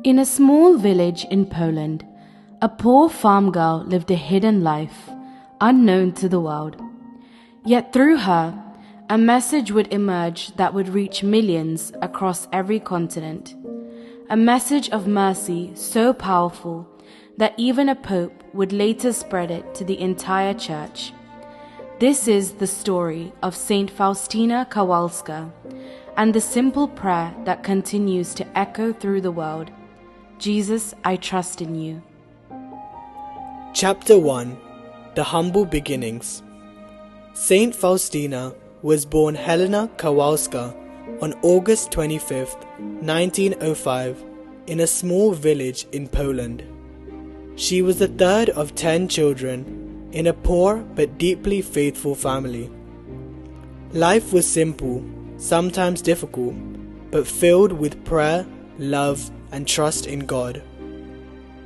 In a small village in Poland, a poor farm girl lived a hidden life, unknown to the world. Yet through her, a message would emerge that would reach millions across every continent. A message of mercy so powerful that even a pope would later spread it to the entire church. This is the story of Saint Faustina Kowalska and the simple prayer that continues to echo through the world. Jesus, I trust in you. Chapter 1. The Humble Beginnings. Saint Faustina was born Helena Kowalska on August 25, 1905, in a small village in Poland. She was the third of 10 children in a poor but deeply faithful family. Life was simple, sometimes difficult, but filled with prayer, love, and trust in God.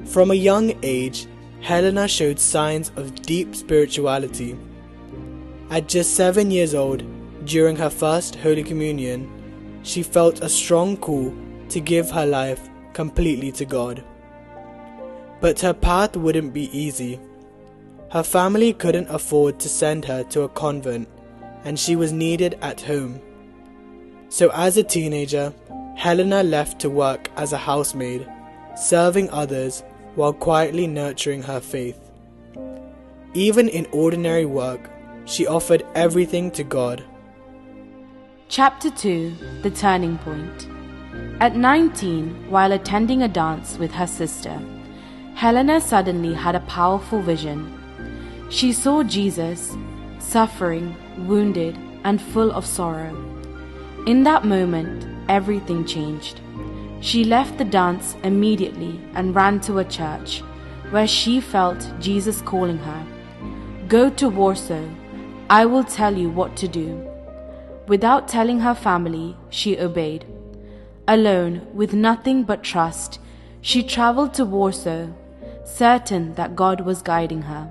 From a young age, Helena showed signs of deep spirituality. At just 7 years old, during her first Holy Communion, she felt a strong call to give her life completely to God. But her path wouldn't be easy. Her family couldn't afford to send her to a convent, and she was needed at home. So as a teenager, Helena left to work as a housemaid, serving others while quietly nurturing her faith. Even in ordinary work, she offered everything to God. Chapter 2. The Turning Point. At 19, while attending a dance with her sister, Helena suddenly had a powerful vision. She saw Jesus, suffering, wounded, and full of sorrow. In that moment, everything changed. She left the dance immediately and ran to a church, where she felt Jesus calling her. Go to Warsaw. I will tell you what to do. Without telling her family, she obeyed. Alone, with nothing but trust, she traveled to Warsaw, certain that God was guiding her.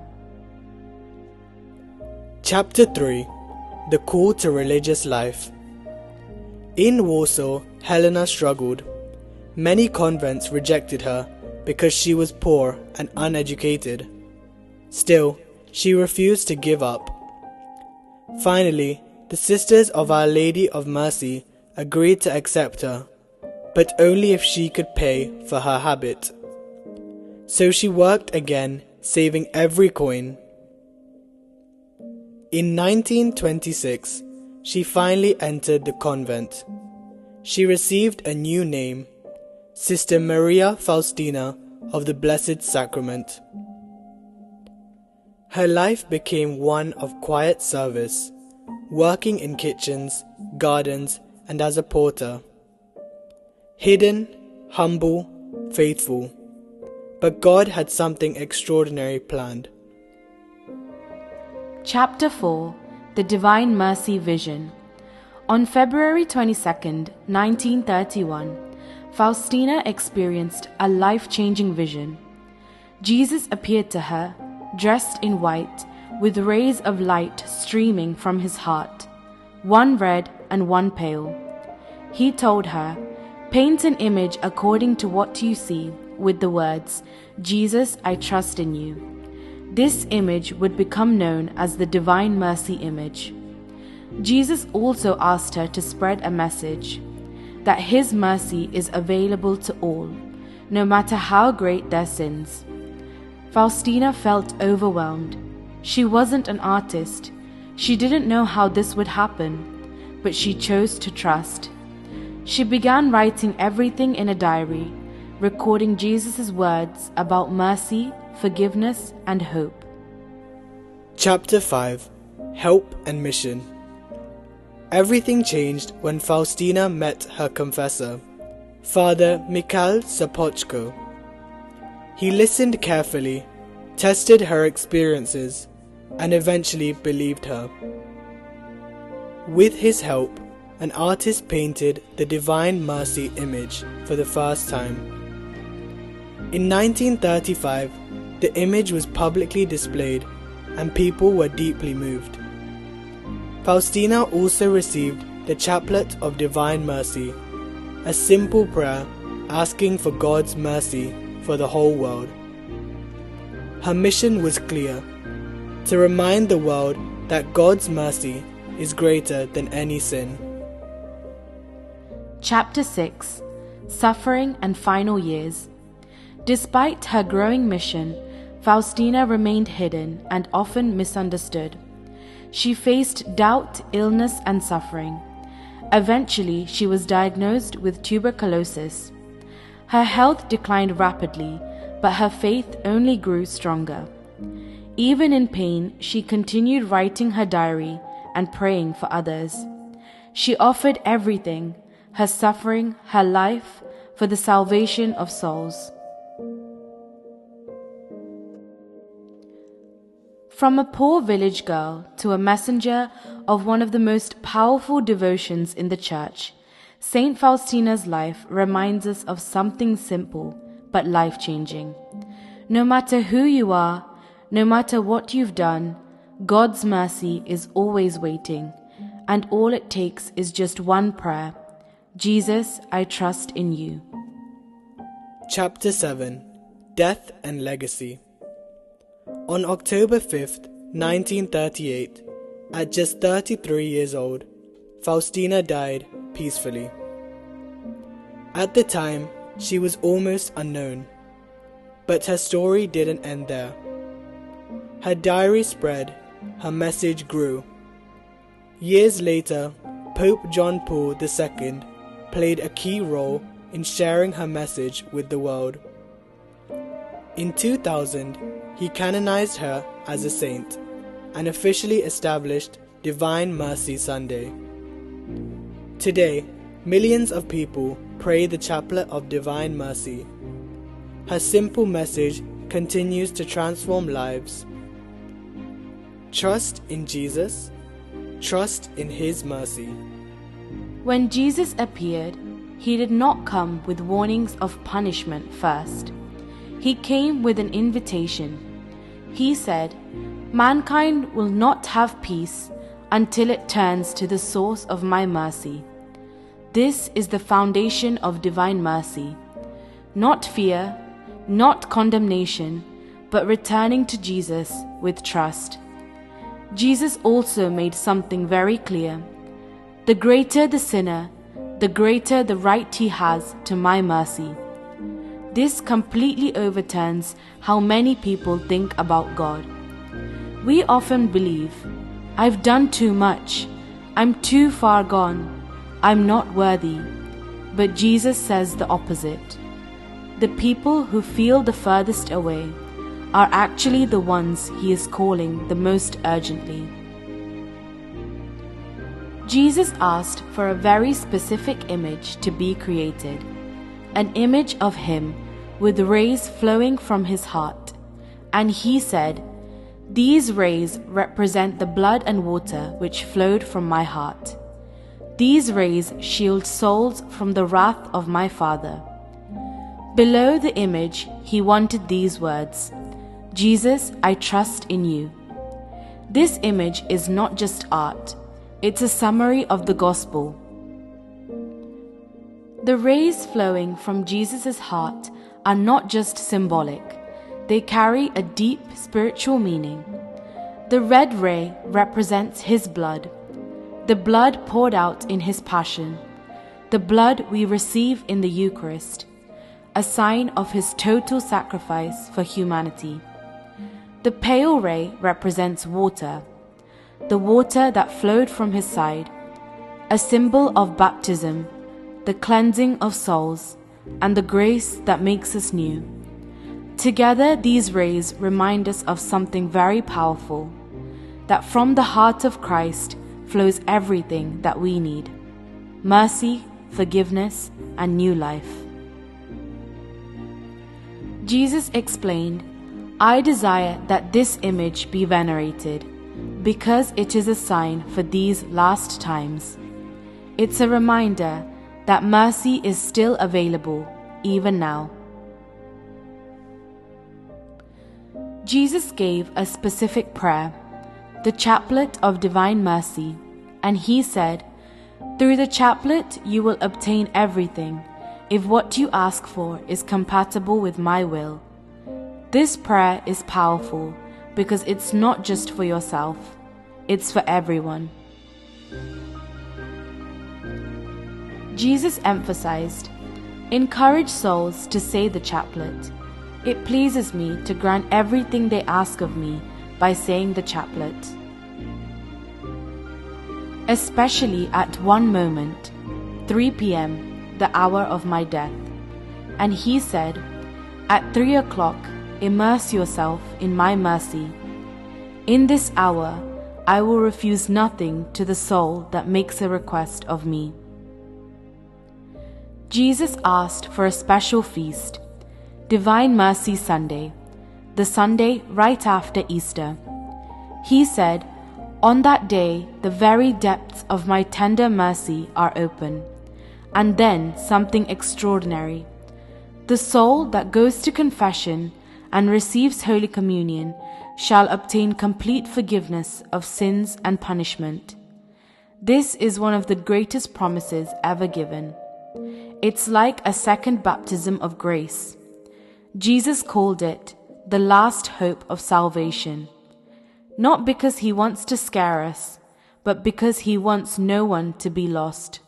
Chapter 3. The Call to Religious Life. In Warsaw, Helena struggled. Many convents rejected her because she was poor and uneducated. Still, she refused to give up. Finally, the Sisters of Our Lady of Mercy agreed to accept her, but only if she could pay for her habit. So she worked again, saving every coin. In 1926, she finally entered the convent. She received a new name, Sister Maria Faustina of the Blessed Sacrament. Her life became one of quiet service, working in kitchens, gardens, and as a porter. Hidden, humble, faithful. But God had something extraordinary planned. Chapter 4. The Divine Mercy Vision. On February 22, 1931, Faustina experienced a life-changing vision. Jesus appeared to her, dressed in white, with rays of light streaming from his heart, one red and one pale. He told her, "Paint an image according to what you see, with the words, 'Jesus, I trust in you.' This image would become known as the Divine Mercy image." Jesus also asked her to spread a message that his mercy is available to all, no matter how great their sins. Faustina felt overwhelmed. She wasn't an artist. She didn't know how this would happen, but she chose to trust. She began writing everything in a diary, recording Jesus' words about mercy, forgiveness, and hope. Chapter 5. Help and Mission. Everything changed when Faustina met her confessor, Father Mikhail Sopochko. He listened carefully, tested her experiences, and eventually believed her. With his help, an artist painted the Divine Mercy image for the first time. In 1935, the image was publicly displayed and people were deeply moved. Faustina also received the Chaplet of Divine Mercy, a simple prayer asking for God's mercy for the whole world. Her mission was clear: to remind the world that God's mercy is greater than any sin. Chapter 6: Suffering and Final Years. Despite her growing mission, Faustina remained hidden and often misunderstood. She faced doubt, illness, and suffering. Eventually, she was diagnosed with tuberculosis. Her health declined rapidly, but her faith only grew stronger. Even in pain, she continued writing her diary and praying for others. She offered everything: her suffering, her life, for the salvation of souls. From a poor village girl to a messenger of one of the most powerful devotions in the Church, Saint Faustina's life reminds us of something simple but life-changing. No matter who you are, no matter what you've done, God's mercy is always waiting, and all it takes is just one prayer: Jesus, I trust in you. Chapter 7: Death and Legacy. On October 5th, 1938, at just 33 years old, Faustina died peacefully. At the time, she was almost unknown, but her story didn't end there. Her diary spread, her message grew. Years later, Pope John Paul II played a key role in sharing her message with the world. In 2000, he canonized her as a saint and officially established Divine Mercy Sunday. Today, millions of people pray the Chaplet of Divine Mercy. Her simple message continues to transform lives. Trust in Jesus. Trust in His mercy. When Jesus appeared, He did not come with warnings of punishment first. He came with an invitation. He said, "Mankind will not have peace until it turns to the source of my mercy." This is the foundation of divine mercy. Not fear, not condemnation, but returning to Jesus with trust. Jesus also made something very clear. The greater the sinner, the greater the right he has to my mercy. This completely overturns how many people think about God. We often believe, I've done too much, I'm too far gone, I'm not worthy. But Jesus says the opposite. The people who feel the furthest away are actually the ones He is calling the most urgently. Jesus asked for a very specific image to be created, an image of Him with rays flowing from His heart. And He said, "These rays represent the blood and water which flowed from my heart. These rays shield souls from the wrath of my Father." Below the image, He wanted these words, "Jesus, I trust in you." This image is not just art, it's a summary of the gospel. The rays flowing from Jesus' heart are not just symbolic, they carry a deep spiritual meaning. The red ray represents His blood, the blood poured out in His passion, the blood we receive in the Eucharist, a sign of His total sacrifice for humanity. The pale ray represents water, the water that flowed from His side, a symbol of baptism, the cleansing of souls, and the grace that makes us new. Together, these rays remind us of something very powerful, that from the heart of Christ flows everything that we need: mercy, forgiveness, and new life. Jesus explained, "I desire that this image be venerated, because it is a sign for these last times. It's a reminder that mercy is still available, even now." Jesus gave a specific prayer, the Chaplet of Divine Mercy, and He said, "Through the chaplet you will obtain everything. if what you ask for is compatible with my will. This prayer is powerful because it's not just for yourself, it's for everyone. Jesus emphasized, "Encourage souls to say the chaplet. It pleases me to grant everything they ask of me by saying the chaplet." Especially at one moment, 3 p.m., the hour of my death. And he said, "At 3 o'clock, immerse yourself in my mercy. In this hour, I will refuse nothing to the soul that makes a request of me." Jesus asked for a special feast, Divine Mercy Sunday, the Sunday right after Easter. He said, "On that day, the very depths of my tender mercy are open." And then something extraordinary. The soul that goes to confession and receives Holy Communion shall obtain complete forgiveness of sins and punishment. This is one of the greatest promises ever given. It's like a second baptism of grace. Jesus called it the last hope of salvation. Not because he wants to scare us, but because he wants no one to be lost.